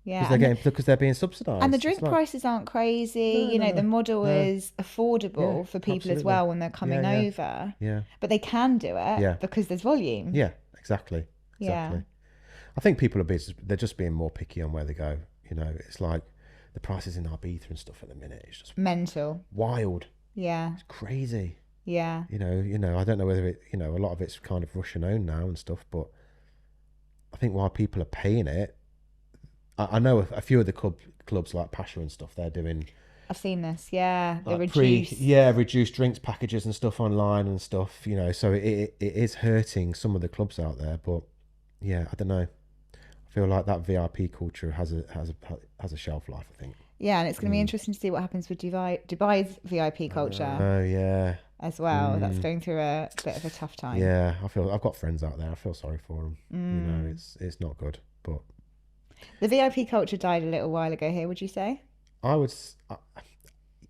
Because they're being subsidised. And the drink prices aren't crazy. The model is affordable for people as well when they're coming over. Yeah. But they can do it because there's volume. Yeah, exactly. Yeah. I think people they're just being more picky on where they go. You know, it's like the prices in Ibiza and stuff at the minute. It's just mental. Wild. Yeah. It's crazy. Yeah. You know, I don't know whether a lot of it's kind of Russian owned now and stuff, but I think while people are paying it, I know a few of the clubs like Pasha and stuff, they're doing. I've seen this, yeah. They like reduced drinks packages and stuff online and stuff, you know. So it is hurting some of the clubs out there, but yeah, I don't know. I feel like that VIP culture has a shelf life, I think. Yeah, and it's going to be interesting to see what happens with Dubai's VIP culture. Oh yeah. As well, that's going through a bit of a tough time. Yeah, I've got friends out there. I feel sorry for them. You know, it's not good, but. The VIP culture died a little while ago here, would you say?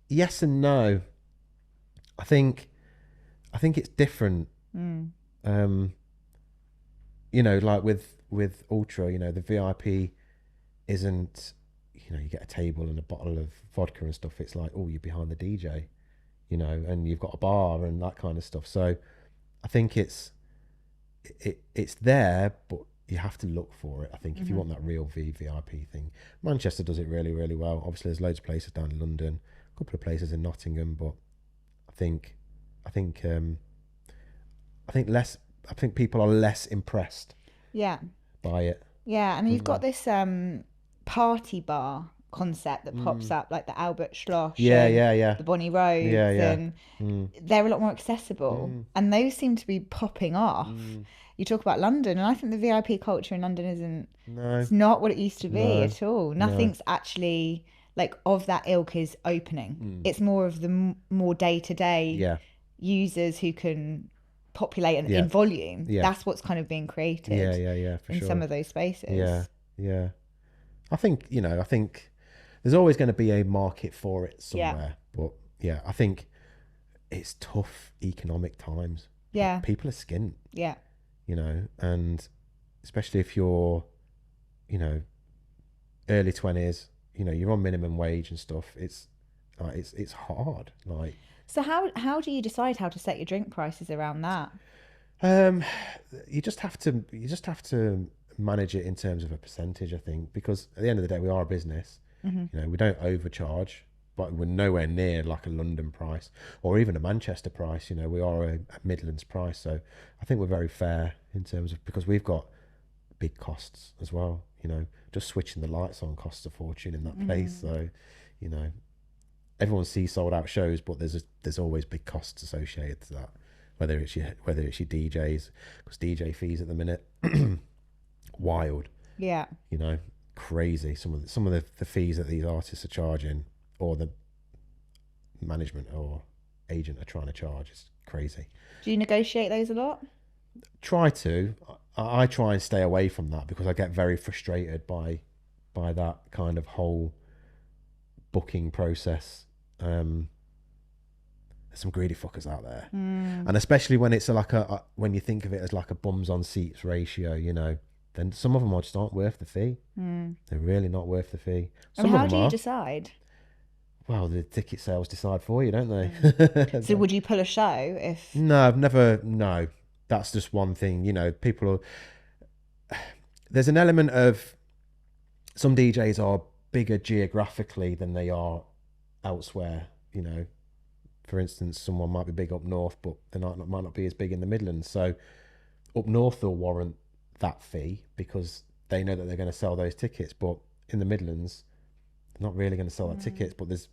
Yes and no. I think it's different. You know, like with Ultra, you know, the VIP isn't, you know, you get a table and a bottle of vodka and stuff. It's like, oh, you're behind the DJ, you know, and you've got a bar and that kind of stuff. So I think it's there, but you have to look for it. I think if you want that real VIP thing, Manchester does it really, really well. Obviously, there's loads of places down in London, a couple of places in Nottingham, but I think people are less impressed. Yeah. By it. Yeah, I mean, you've got this party bar concept that pops up, like the Albert Schloss, the Bonnie Rose, and they're a lot more accessible, and those seem to be popping off. You talk about London, and I think the VIP culture in London it's not what it used to be at all. Nothing's actually like of that ilk is opening. It's more of the more day-to-day users who can populate in volume. That's what's kind of being created in some of those spaces. Yeah. I think there's always going to be a market for it somewhere, but yeah, I think it's tough economic times. Yeah, people are skint. Yeah, you know, and especially if you're, you know, early 20s, you know, you're on minimum wage and stuff. It's hard. Like, so how do you decide how to set your drink prices around that? You just have to manage it in terms of a percentage, I think, because at the end of the day, we are a business. You know, we don't overcharge, but we're nowhere near like a London price or even a Manchester price. You know, we are a Midlands price, so I think we're very fair in terms of, because we've got big costs as well. You know, just switching the lights on costs a fortune in that place. So, you know, everyone sees sold out shows, but there's always big costs associated to that. Whether it's your DJs, because DJ fees at the minute, wild. Yeah. You know, crazy. Some of the fees that these artists are charging, or the management or agent are trying to charge, is crazy. Do you negotiate those a lot? Try to. I try and stay away from that because I get very frustrated by that kind of whole booking process. There's some greedy fuckers out there, and especially when it's like when you think of it as like a bums on seats ratio, you know, then some of them just aren't worth the fee. They're really not worth the fee. And how do you decide? Well, the ticket sales decide for you, don't they? So would you pull a show if? No, I've never. No, that's just one thing. You know, there's an element of some DJs are bigger geographically than they are elsewhere. You know, for instance, someone might be big up north, but they might not be as big in the Midlands. So up north, they'll warrant that fee because they know that they're going to sell those tickets. But in the Midlands, they're not really going to sell that tickets. But there's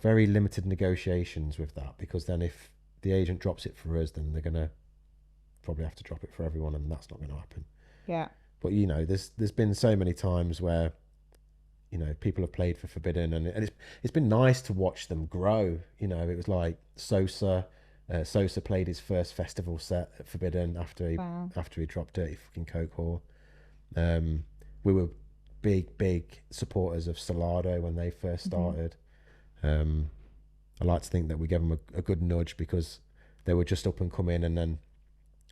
very limited negotiations with that, because then if the agent drops it for us, then they're going to probably have to drop it for everyone, and that's not going to happen. Yeah. But you know, there's been so many times where, you know, people have played for Forbidden, and it's been nice to watch them grow. You know, it was like Sosa played his first festival set at Forbidden after he dropped Dirty Fucking Coke Whore. We were big supporters of Salado when they first started. I like to think that we gave them a good nudge because they were just up and coming, and then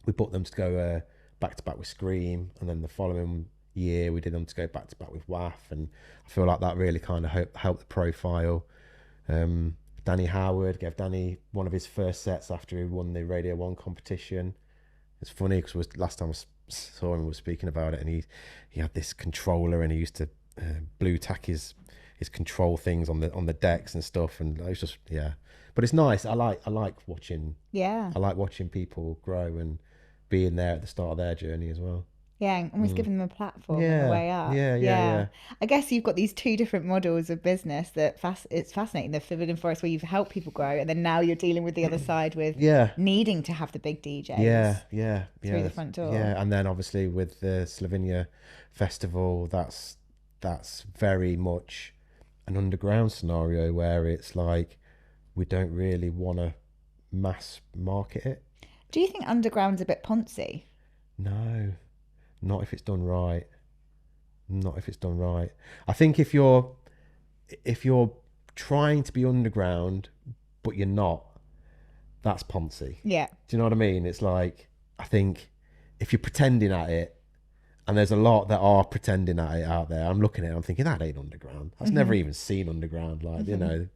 we put them to go back to back with Scream, and then the following year we did them to go back to back with WAF, and I feel like that really kind of helped the profile. Danny Howard gave Danny one of his first sets after he won the Radio 1 competition. It's funny because last time I saw him, we were speaking about it, and he had this controller, and he used to blue tack his control things on the decks and stuff, and it was just, yeah. But it's nice. I like watching. Yeah. I like watching people grow and being there at the start of their journey as well. Yeah, and almost giving them a platform on Yeah, the way up. yeah. I guess you've got these two different models of business that it's fascinating. The Forbidden Forest, where you've helped people grow, and then now you're dealing with the other side with needing to have the big DJs. Through the front door. Yeah, and then obviously with the Slovenia festival, that's very much an underground scenario where it's like we don't really want to mass market it. Do you think underground's a bit poncy? No, not if it's done right. Not if it's done right. I think if you're trying to be underground but you're not, that's poncy. Yeah. Do you know what I mean? It's like, I think if you're pretending at it, and there's a lot that are pretending at it out there, I'm looking at it, I'm thinking that ain't underground. That's never even seen underground. Like, you know.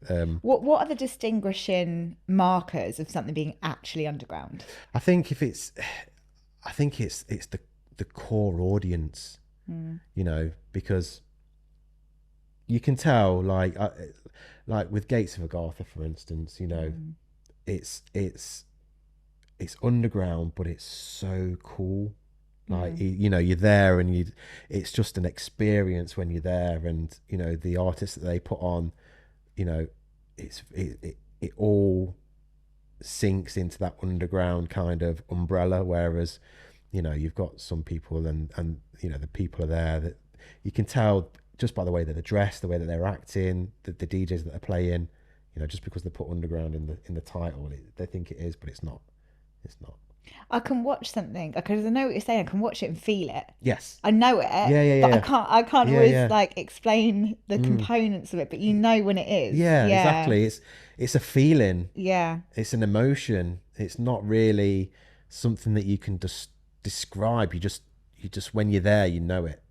What are the distinguishing markers of something being actually underground? I think it's the core audience, you know, because you can tell, like with Gates of Agartha, for instance, you know, it's underground, but it's so cool. Like, you know, you're there, and it's just an experience when you're there, and you know, the artists that they put on, you know, it all sinks into that underground kind of umbrella. Whereas, you know, you've got some people, and you know, the people are there that you can tell just by the way that they're dressed, the way that they're acting, the DJs that they're playing. You know, just because they put underground in the title, they think it is, but it's not. It's not. I can watch something because I know what you're saying. I can watch it and feel it. Yes. I know it. Yeah. But I can't always like explain the components of it. But you know when it is. Yeah, exactly. It's a feeling. Yeah. It's an emotion. It's not really something that you can just describe. You just when you're there, you know it.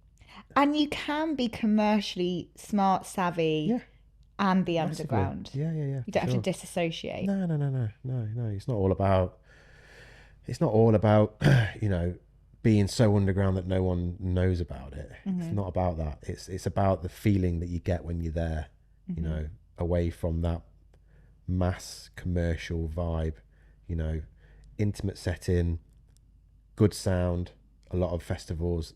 And you can be commercially smart, savvy, and be underground. Yeah. You don't have to disassociate. No. It's not all about you know, being so underground that no one knows about it. It's not about that. It's about the feeling that you get when you're there. You know, away from that mass commercial vibe. You know, intimate setting, good sound. A lot of festivals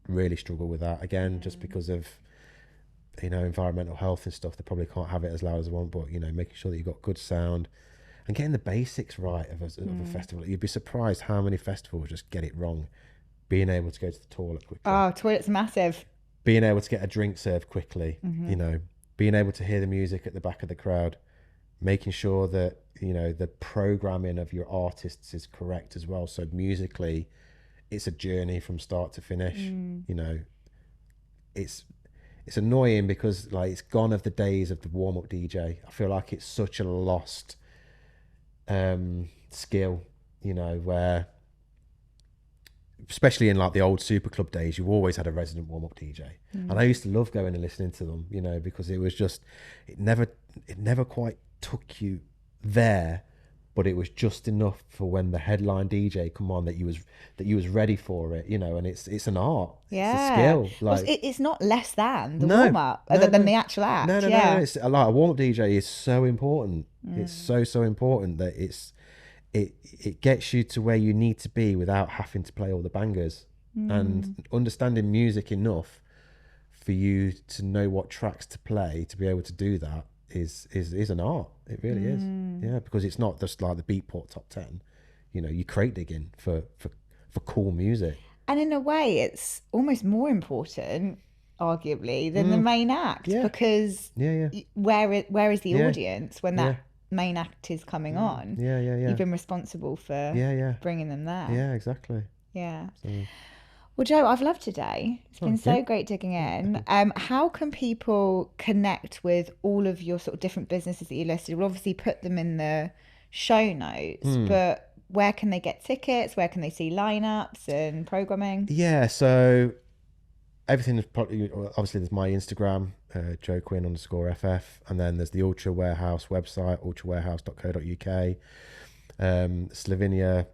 really struggle with that, again, just because of, you know, environmental health and stuff. They probably can't have it as loud as they want, but you know, making sure that you've got good sound and getting the basics right of a festival. You'd be surprised how many festivals just get it wrong. Being able to go to the toilet quickly. Oh, toilet's massive. Being able to get a drink served quickly. You know, being able to hear the music at the back of the crowd. Making sure that, you know, the programming of your artists is correct as well. So musically, it's a journey from start to finish. You know, it's annoying because, like, it's gone of the days of the warm-up DJ. I feel like it's such a lost skill, you know, where especially in like the old super club days, you always had a resident warm-up DJ, and I used to love going and listening to them, you know, because it was just, it never quite took you there, but it was just enough for when the headline DJ come on that you was ready for it, you know. And it's an art, it's a skill. Like it's not less than the No, warm up no, than no. the actual act. no. It's like a warm up DJ is so important. It's so important that it gets you to where you need to be without having to play all the bangers, and understanding music enough for you to know what tracks to play to be able to do that is an art. It really is. Yeah, because it's not just like the Beatport top 10. You know, you crate digging for cool music. And in a way, it's almost more important, arguably, than the main act, because where is the audience when that main act is coming on? You've been responsible for bringing them there. Yeah, exactly. Yeah. So, Well, Joe, I've loved today. It's been so great digging in. How can people connect with all of your sort of different businesses that you listed? We'll obviously put them in the show notes, but where can they get tickets? Where can they see lineups and programming? Yeah, so everything is probably, obviously there's my Instagram, Joe Quinn _FF, and then there's the Ultra Warehouse website, ultrawarehouse.co.uk. Slovenia,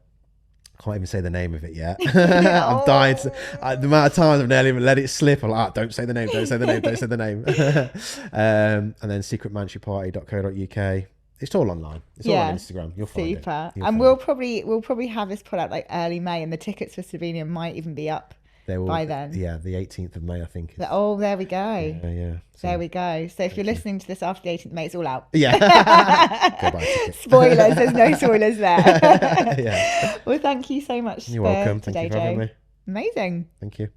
can't even say the name of it yet. I'm dying to, the amount of times I've nearly let it slip. I'm like, don't say the name, don't say the name, don't say the name. And then secretmanchuparty.co.uk. It's all online. It's all on Instagram. You'll find it. Super. And we'll probably have this put out like early May, and the tickets for Slovenia might even be up by then. Yeah, the 18th of May, I think. Oh, there we go. Yeah. So, there we go. So if you're listening to this after the 18th of May, it's all out. Yeah. Go buy a ticket. Spoilers. There's no spoilers there. Yeah. Well, thank you so much. You're welcome. Today, Thank you for having Joe. me. Amazing. Thank you.